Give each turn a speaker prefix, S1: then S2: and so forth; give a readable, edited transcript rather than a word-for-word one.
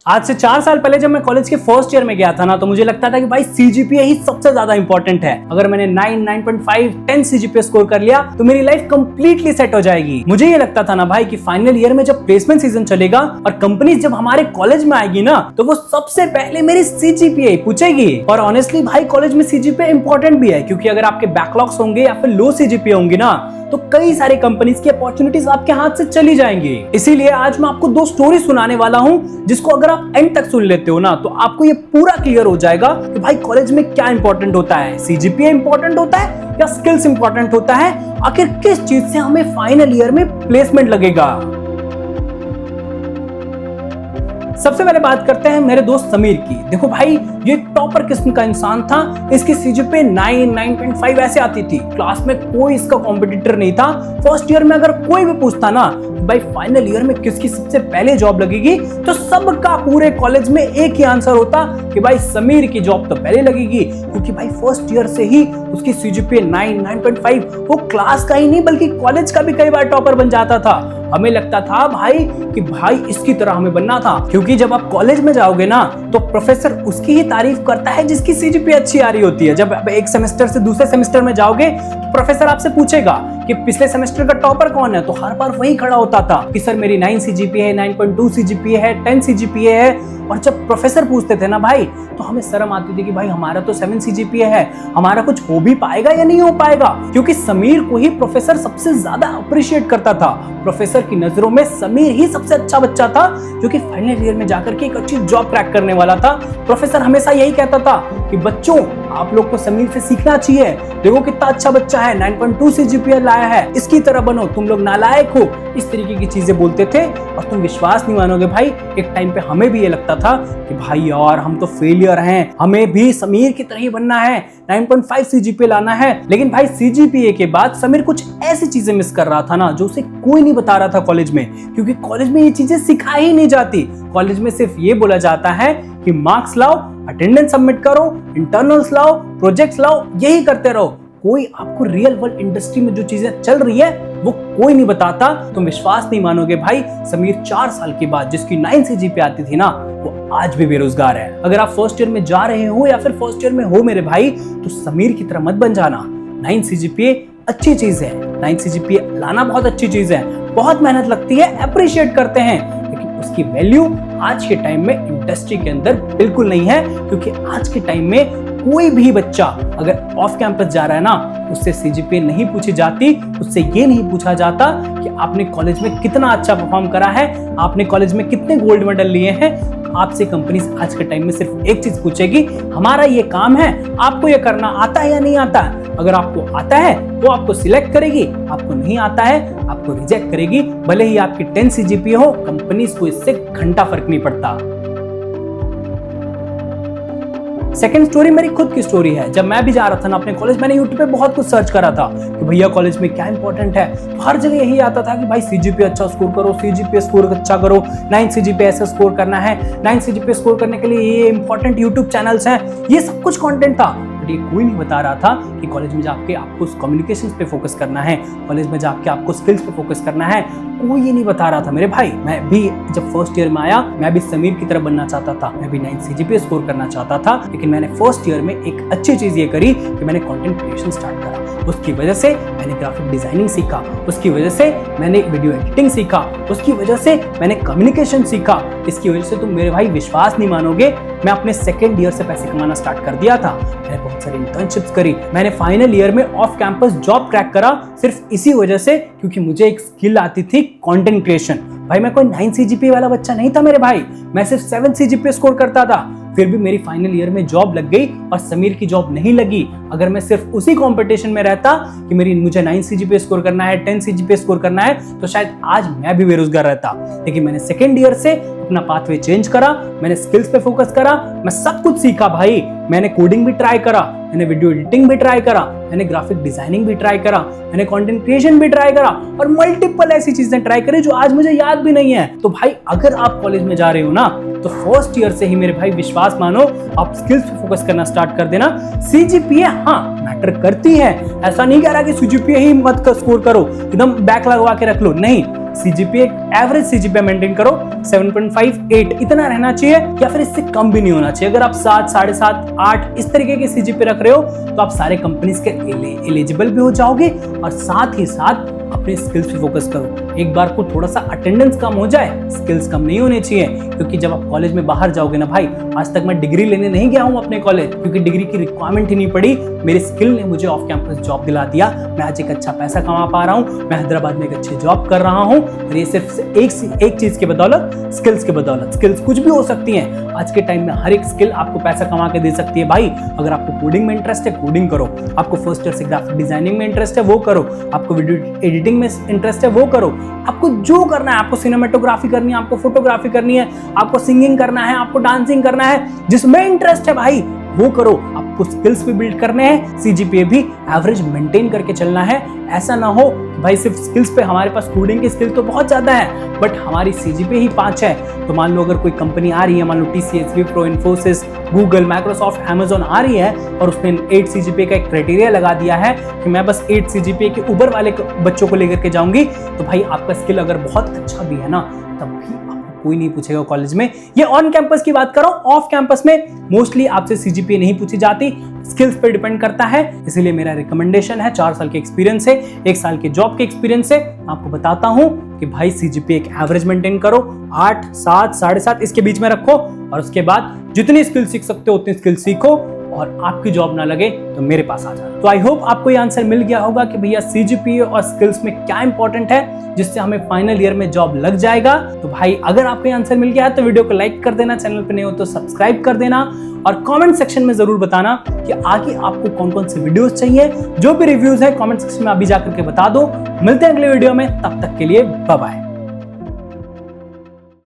S1: आज से 4 साल पहले जब मैं कॉलेज के फर्स्ट ईयर में गया था ना, तो मुझे लगता था कि भाई सीजीपीए ही सबसे ज्यादा इंपॉर्टेंट है। अगर मैंने 9, 9.5, 10 सीजीपीए स्कोर कर लिया तो मेरी लाइफ कंप्लीटली सेट हो जाएगी। मुझे ये लगता था ना भाई कि फाइनल ईयर में जब प्लेसमेंट सीजन चलेगा और कंपनीज जब हमारे कॉलेज में आएगी ना, तो वो सबसे पहले मेरी सीजीपीए पूछेगी। और ऑनेस्टली भाई कॉलेज में सीजीपीए इंपॉर्टेंट भी है, क्योंकि अगर आपके बैकलॉग्स होंगे या फिर लो सीजीपीए होंगे ना, तो कई सारे कंपनीज की अपॉर्चुनिटीज आपके हाथ से चली जाएंगी। इसीलिए आज मैं आपको 2 स्टोरी सुनाने वाला हूं, जिसको अगर आप एंड तक सुन लेते हो ना, तो आपको ये पूरा क्लियर हो जाएगा कि भाई कॉलेज में क्या इंपॉर्टेंट होता है, सीजीपीए इंपॉर्टेंट होता है या स्किल्स इंपॉर्टेंट होता है, आखिर किस चीज से हमें फाइनल ईयर में प्लेसमेंट लगेगा। सबसे पहले बात करते हैं मेरे दोस्त समीर की। देखो भाई, ये टॉपर किस्म का इंसान था। इसकी सीजीपीए 9, 9.5 ऐसे आती थी। क्लास में कोई इसका कॉम्पिटिटर नहीं था। फर्स्ट ईयर में अगर कोई भी पूछता ना भाई फाइनल ईयर में किसकी सबसे पहले जॉब लगेगी, तो सबका पूरे कॉलेज में एक ही आंसर होता कि भाई समीर की जॉब तो पहले लगेगी, क्योंकि भाई फर्स्ट ईयर से ही उसकी सीजीपीए 9, 9.5 वो क्लास का ही नहीं बल्कि कॉलेज का भी कई बार टॉपर बन जाता था। हमें लगता था भाई कि भाई इसकी तरह हमें बनना था, क्योंकि जब आप कॉलेज में जाओगे ना, तो प्रोफेसर उसकी ही तारीफ करता है जिसकी सीजीपीए अच्छी आ रही होती है। जब आप एक सेमेस्टर से दूसरे सेमेस्टर में जाओगे, तो प्रोफेसर आपसे पूछेगा कि पिछले सेमेस्टर का टॉपर कौन है, तो हर बार वही खड़ा होता था कि सर मेरी 9 सीजीपीए है, 9.2 सीजीपीए है, 10 सीजीपीए है। और जब प्रोफेसर पूछते थे ना भाई, तो हमें शर्म आती थी कि भाई हमारा तो 7 सीजीपीए है, हमारा कुछ हो भी पाएगा या नहीं हो पाएगा, क्योंकि समीर को ही प्रोफेसर सबसे ज्यादा अप्रिशिएट करता था। प्रोफेसर की नजरों में समीर ही सबसे अच्छा बच्चा था, जो कि फाइनल ईयर में जाकर के एक अच्छी जॉब क्रैक करने वाला था। प्रोफेसर हमेशा यही कहता था कि बच्चों आप लोग को समीर से सीखना चाहिए, देखो कितना अच्छा बच्चा है, 9.2 सीजीपीए लाया है, इसकी तरह बनो, तुम लोग नालायक हो। इस तरीके की चीजें बोलते थे। और तुम विश्वास नहीं मानोगे भाई, एक टाइम पे हमें भी ये लगता था कि भाई यार हम तो फेलियर हैं, हमें भी समीर की तरह ही बनना है, 9.5 सीजीपीए लाना है। लेकिन भाई सीजीपीए के बाद समीर कुछ ऐसी चीजें मिस कर रहा था ना, जो उसे कोई नहीं बता रहा था कॉलेज में, क्योंकि कॉलेज में ये चीजें सिखाई ही नहीं जाती। कॉलेज में सिर्फ ये बोला जाता है कि मार्क्स लाओ, अटेंडेंस सबमिट करो, इंटरनल्स लाओ, प्रोजेक्ट्स लाओ, यही करते रहो। कोई आपको रियल वर्ल्ड इंडस्ट्री में जो चीजें चल रही है वो कोई नहीं बताता। तुम विश्वास नहीं मानोगे भाई, समीर 4 साल के बाद जिसकी 9 सीजीपीए आती थी ना, वो आज भी बेरोजगार है। अगर आप फर्स्ट ईयर में जा रहे हो या फिर फर्स्ट ईयर में हो मेरे भाई, तो समीर की तरह मत बन जाना। 9 सीजीपीए अच्छी चीज है, 9 सीजीपीए लाना बहुत अच्छी चीज है, बहुत मेहनत लगती है, अप्रिशिएट करते हैं, लेकिन उसकी वैल्यू आज के टाइम में इंडस्ट्री के अंदर बिल्कुल नहीं है। क्योंकि आज के टाइम में कोई भी बच्चा अगर ऑफ कैंपस जा रहा है ना, उससे सीजीपीए नहीं पूछी जाती, उससे ये नहीं पूछा जाता कि आपने कॉलेज में कितना अच्छा परफॉर्म करा है, आपने कॉलेज में कितने गोल्ड मेडल लिए हैं। आपसे कंपनीज आज के टाइम में सिर्फ एक चीज पूछेगी, हमारा ये काम है, आपको ये करना आता है या नहीं आता है। अगर आपको आता है तो आपको सिलेक्ट करेगी, आपको नहीं आता है आपको रिजेक्ट करेगी। भले ही आपकी 10 सीजीपीए हो, कंपनीज को इससे घंटा फर्क नहीं पड़ता। सेकंड स्टोरी मेरी खुद की स्टोरी है। जब मैं भी जा रहा था ना अपने कॉलेज, मैंने यूट्यूब पे बहुत कुछ सर्च करा था कि भैया कॉलेज में क्या इंपॉर्टेंट है। तो हर जगह यही आता था कि भाई सीजीपीए अच्छा स्कोर करो, सीजीपीए स्कोर अच्छा करो, 9 सीजीपीए ऐसे स्कोर करना है, 9 सीजीपीए स्कोर करने के लिए ये इंपॉर्टेंट यूट्यूब चैनल्स हैं, ये सब कुछ कंटेंट था। बट ये कोई नहीं बता रहा था कि कॉलेज में जाके आपको कम्युनिकेशंस पे फोकस करना है, कॉलेज में जाके आपको स्किल्स पे फोकस करना है। कोई ये नहीं बता रहा था मेरे भाई। मैं भी जब फर्स्ट ईयर में आया, मैं भी समीर की तरह बनना चाहता था, मैं भी 9 सीजीपीए स्कोर करना चाहता था। लेकिन मैंने फर्स्ट ईयर में एक अच्छी चीज ये करी कि मैंने कंटेंट क्रिएशन स्टार्ट करा। उसकी वजह से मैंने ग्राफिक डिजाइनिंग सीखा, उसकी वजह से मैंने वीडियो एडिटिंग सीखा, उसकी वजह से मैंने कम्युनिकेशन सीखा। इसकी वजह से तुम मेरे भाई विश्वास नहीं मानोगे, मैं अपने सेकेंड ईयर से पैसे कमाना स्टार्ट कर दिया था। मैंने बहुत सारी इंटर्नशिप्स करी, मैंने फाइनल ईयर में ऑफ कैंपस जॉब क्रैक करा, सिर्फ इसी वजह से क्योंकि मुझे एक स्किल आती थी, कंटेंट क्रिएशन। भाई मैं कोई 9 सीजीपीए वाला बच्चा नहीं था मेरे भाई, मैं सिर्फ 7 सीजीपीए स्कोर करता था। फिर भी मेरी फाइनल ईयर में जॉब लग गई और समीर की जॉब नहीं लगी। अगर मैं सिर्फ उसी कंपटीशन में रहता कि मुझे 9 सीजीपीए स्कोर करना है, 10 सीजीपीए स्कोर करना है, तो शायद आज मैं भी बेरोजगार रहता। लेकिन मैंने सेकेंड ईयर से अपना पाथवे चेंज करा, मैंने स्किल्स पे फोकस करा, मैं सब कुछ सीखा भाई। मैंने कोडिंग भी ट्राई करा, मैंने वीडियो एडिटिंग भी ट्राई करा, मैंने ग्राफिक डिजाइनिंग भी ट्राई करा, मैंने कंटेंट क्रिएशन भी ट्राई करा और मल्टीपल ऐसी चीजें ट्राई करी जो आज मुझे याद भी नहीं है। तो भाई अगर आप कॉलेज में जा रहे हो ना तो फर्स्ट ईयर से ही मेरे भाई विश्वास मानो आप स्किल्स पे फोकस करना स्टार्ट कर देना। सीजीपीए हाँ मैटर करती है, ऐसा नहीं कह रहा कि सीजीपीए ही मत स्कोर करो, एकदम बैक लगवा के रख लो, नहीं। सीजीपीए एवरेज सीजीपीए मेंटेन करो, 7.5 8 इतना रहना चाहिए या फिर इससे कम भी नहीं होना चाहिए। अगर आप 7 7.5 8 इस तरीके के सीजीपीए रख रहे हो तो आप सारे कंपनीज के एलिजिबल भी हो जाओगे और साथ ही साथ अपने स्किल्स पे फोकस करो। एक बार को थोड़ा सा अटेंडेंस कम हो जाए, स्किल्स कम नहीं होने चाहिए, क्योंकि जब आप कॉलेज में बाहर जाओगे ना भाई, आज तक मैं डिग्री लेने नहीं गया हूं अपने कॉलेज, क्योंकि डिग्री की रिक्वायरमेंट ही नहीं पड़ी। मेरे स्किल ने मुझे ऑफ कैंपस जॉब दिला दिया, मैं आज एक अच्छा पैसा कमा पा रहा हूं, मैं हैदराबाद में एक अच्छी जॉब कर रहा हूं और ये सिर्फ एक चीज के बदौलत, स्किल्स के बदौलत। स्किल्स कुछ भी हो सकती हैं, आज के टाइम में हर एक स्किल आपको पैसा कमा के दे सकती है भाई। अगर आपको कोडिंग में इंटरेस्ट है कोडिंग करो, आपको फर्स्ट ईयर से ग्राफिक डिजाइनिंग में इंटरेस्ट है वो करो, आपको वीडियो एडिटिंग में इंटरेस्ट है वो करो, आपको जो करना है, आपको सिनेमेटोग्राफी करनी है, आपको फोटोग्राफी करनी है, आपको सिंगिंग करना है, आपको डांसिंग करना है, जिसमें इंटरेस्ट है भाई वो करो। आपको स्किल्स भी बिल्ड करने हैं, सीजीपीए भी एवरेज मेंटेन करके चलना है। ऐसा ना हो भाई सिर्फ स्किल्स पे, हमारे पास कोडिंग की स्किल तो बहुत ज्यादा है बट हमारी सीजीपीए ही 5 है। तो मान लो अगर कोई कंपनी आ रही है, मान लो TCS, Wipro, Infosys, Google, Microsoft, Amazon आ रही है और उसने 8 सीजीपीए का एक क्राइटेरिया लगा दिया है कि मैं बस 8 सीजीपीए के ऊपर वाले बच्चों को लेकर के जाऊंगी, तो भाई आपका स्किल अगर बहुत अच्छा भी है ना तब भी कोई नहीं पूछेगा कॉलेज में। ये ऑन कैंपस की बात करो, ऑफ कैंपस में मोस्टली आपसे सीजीपीए नहीं पूछी जाती, स्किल्स पे डिपेंड करता है। इसीलिए मेरा रिकमेंडेशन है, 4 साल के एक्सपीरियंस से, 1 साल के जॉब के एक्सपीरियंस से आपको बताता हूं कि भाई सीजीपीए एक एवरेज मेंटेन करो, 8 7 7.5 इसके बीच में रखो और उसके बाद जितनी स्किल सीख सकते हो उतनी स्किल सीखो और आपकी जॉब ना लगे तो मेरे पास आ जाना। तो आई होप आपको ये आंसर मिल गया होगा कि भैया सीजीपीए और स्किल्स में क्या इंपॉर्टेंट है जिससे हमें फाइनल ईयर में जॉब लग जाएगा। तो भाई अगर आपको ये आंसर मिल गया है तो वीडियो को लाइक कर देना, चैनल पे नए हो तो सब्सक्राइब कर देना और कमेंट सेक्शन में जरूर बताना कि आगे आपको कौन कौन सी वीडियोस चाहिए। जो भी रिव्यूज है कमेंट सेक्शन में अभी जाकर के बता दो। मिलते हैं अगले वीडियो में, तब तक के लिए बाय बाय।